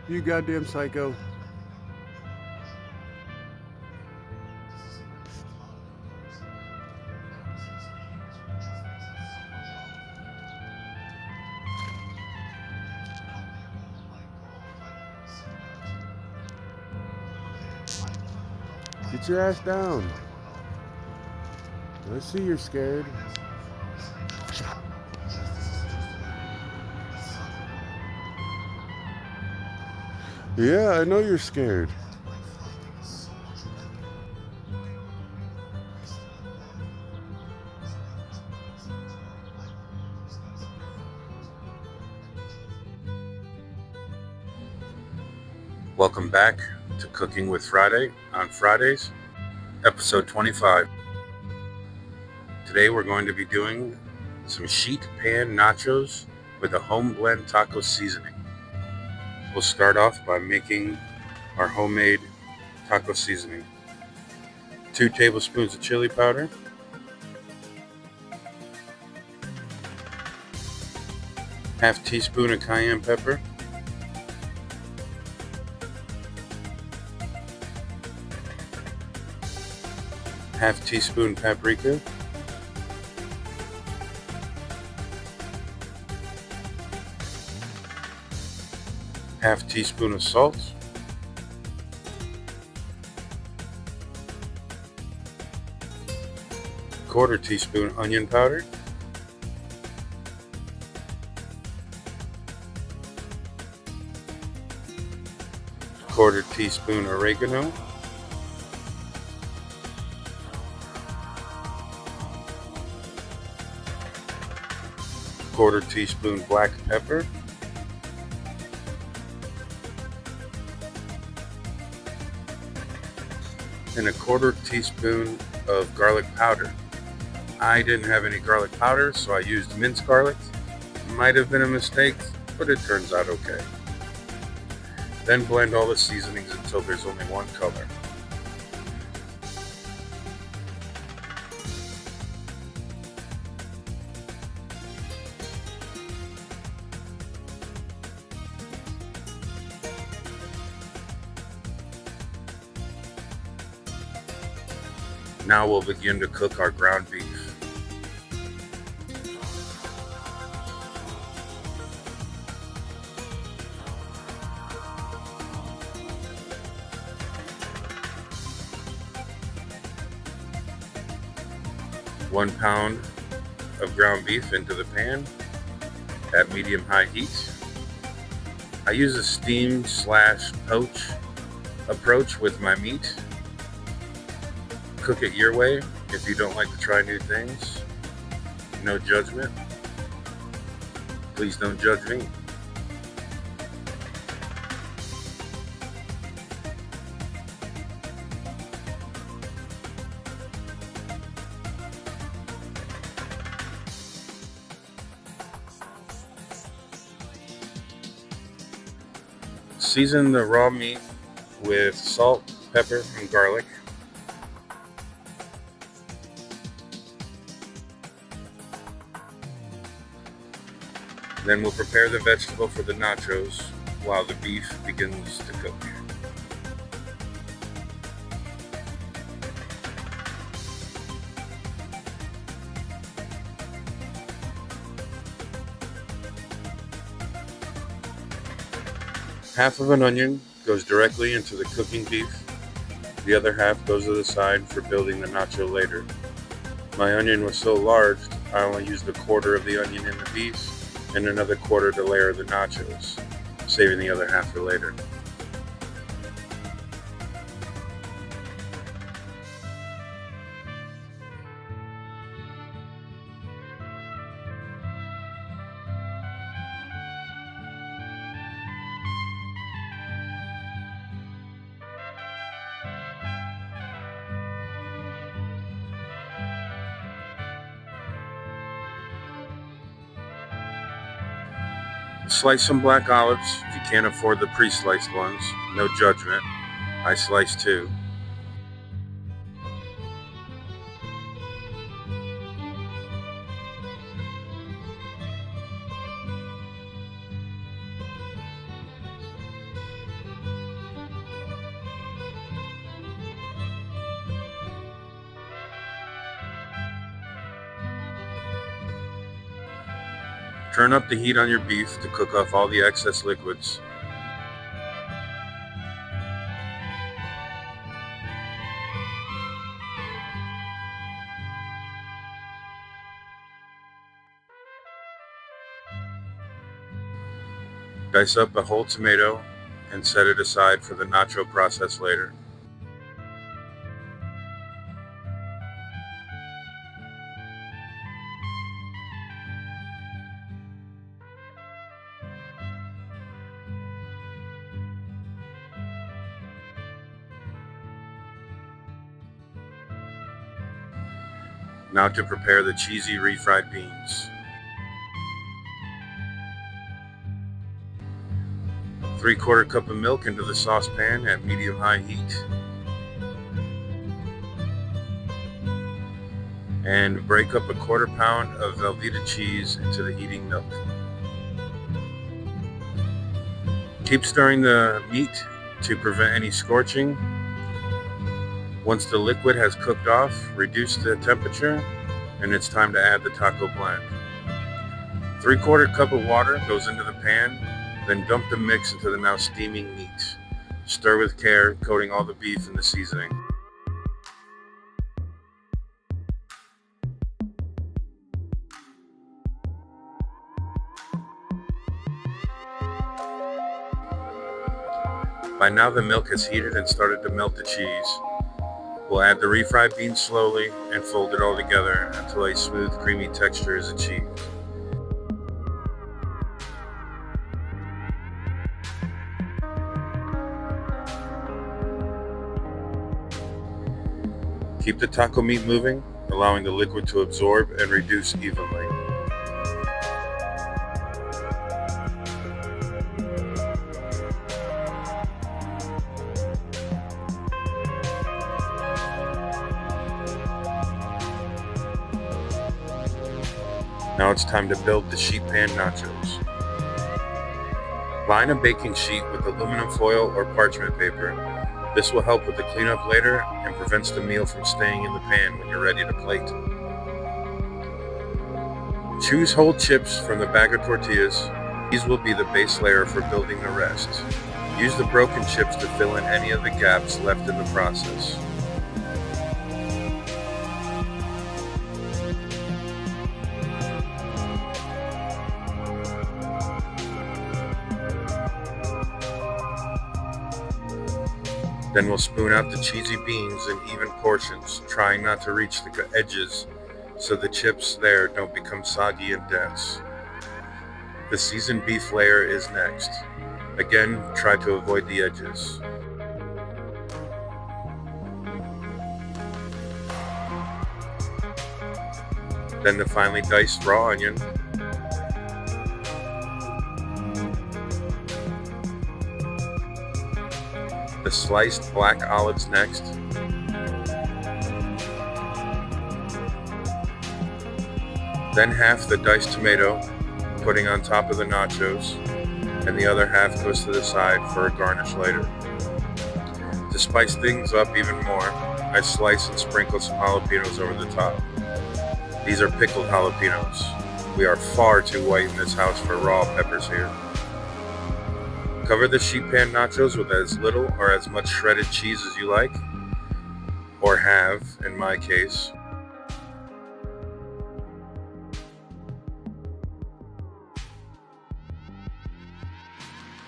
You goddamn psycho. Get your ass down. I see you're scared. Yeah, I know you're scared. Welcome back to Cooking with Friday on Fridays, episode 25. Today we're going to be doing some sheet pan nachos with a home blend taco seasoning. We'll start off by making our homemade taco seasoning. 2 tablespoons of chili powder, half teaspoon of cayenne pepper, half teaspoon paprika, half teaspoon of salt, quarter teaspoon onion powder, quarter teaspoon oregano, quarter teaspoon black pepper, and a quarter teaspoon of garlic powder. I didn't have any garlic powder, so I used minced garlic. Might have been a mistake, but it turns out okay. Then blend all the seasonings until there's only one color. Now we'll begin to cook our ground beef. One pound of ground beef into the pan at medium-high heat. I use a steam/poach approach with my meat. Cook it your way if you don't like to try new things. No judgment. Please don't judge me. Season the raw meat with salt, pepper, and garlic. Then we'll prepare the vegetable for the nachos while the beef begins to cook. Half of an onion goes directly into the cooking beef. The other half goes to the side for building the nacho later. My onion was so large, I only used a quarter of the onion in the beef and another quarter to layer the nachos, saving the other half for later. Slice some black olives if you can't afford the pre-sliced ones. No judgment. I slice two. Turn up the heat on your beef to cook off all the excess liquids. Dice up a whole tomato and set it aside for the nacho process later. Now to prepare the cheesy refried beans. 3/4 cup of milk into the saucepan at medium-high heat. And break up a 1/4 pound of Velveeta cheese into the heating milk. Keep stirring the meat to prevent any scorching. Once the liquid has cooked off, reduce the temperature and it's time to add the taco blend. 3/4 cup of water goes into the pan, then dump the mix into the now steaming meat. Stir with care, coating all the beef in the seasoning. By now the milk has heated and started to melt the cheese. We'll add the refried beans slowly and fold it all together until a smooth, creamy texture is achieved. Keep the taco meat moving, allowing the liquid to absorb and reduce evenly. Now it's time to build the sheet pan nachos. Line a baking sheet with aluminum foil or parchment paper. This will help with the cleanup later and prevents the meal from staying in the pan when you're ready to plate. Choose whole chips from the bag of tortillas. These will be the base layer for building the rest. Use the broken chips to fill in any of the gaps left in the process. Then we'll spoon out the cheesy beans in even portions, trying not to reach the edges so the chips there don't become soggy and dense. The seasoned beef layer is next. Again, try to avoid the edges. Then the finely diced raw onion. The sliced black olives next. Then half the diced tomato, putting on top of the nachos, and the other half goes to the side for a garnish later. To spice things up even more, I slice and sprinkle some jalapenos over the top. These are pickled jalapenos. We are far too white in this house for raw peppers here. Cover the sheet pan nachos with as little or as much shredded cheese as you like, or have, in my case.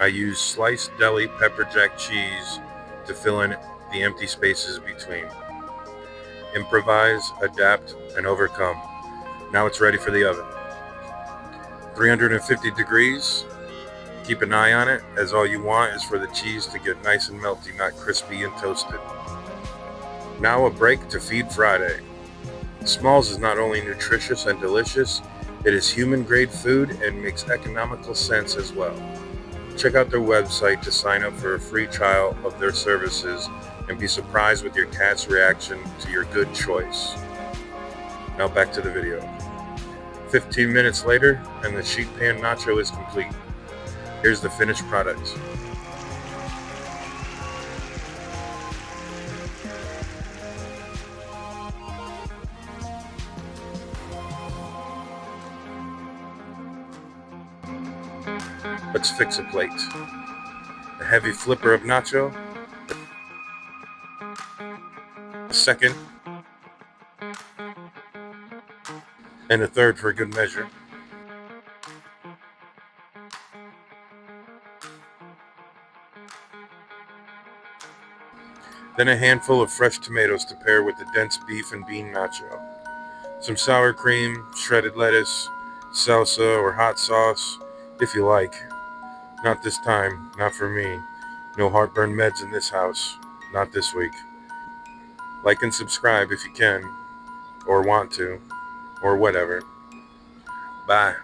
I use sliced deli pepper jack cheese to fill in the empty spaces between. Improvise, adapt, and overcome. Now it's ready for the oven. 350 degrees. Keep an eye on it, as all you want is for the cheese to get nice and melty, not crispy and toasted. Now a break to feed Friday. Smalls is not only nutritious and delicious, it is human-grade food and makes economical sense as well. Check out their website to sign up for a free trial of their services and be surprised with your cat's reaction to your good choice. Now back to the video. 15 minutes later, and the sheet pan nacho is complete. Here's the finished product. Let's fix a plate. A heavy flipper of nacho, a second, and a third for good measure. Then a handful of fresh tomatoes to pair with the dense beef and bean nacho. Some sour cream, shredded lettuce, salsa or hot sauce, if you like. Not this time, not for me. No heartburn meds in this house. Not this week. Like and subscribe if you can, or want to, or whatever. Bye.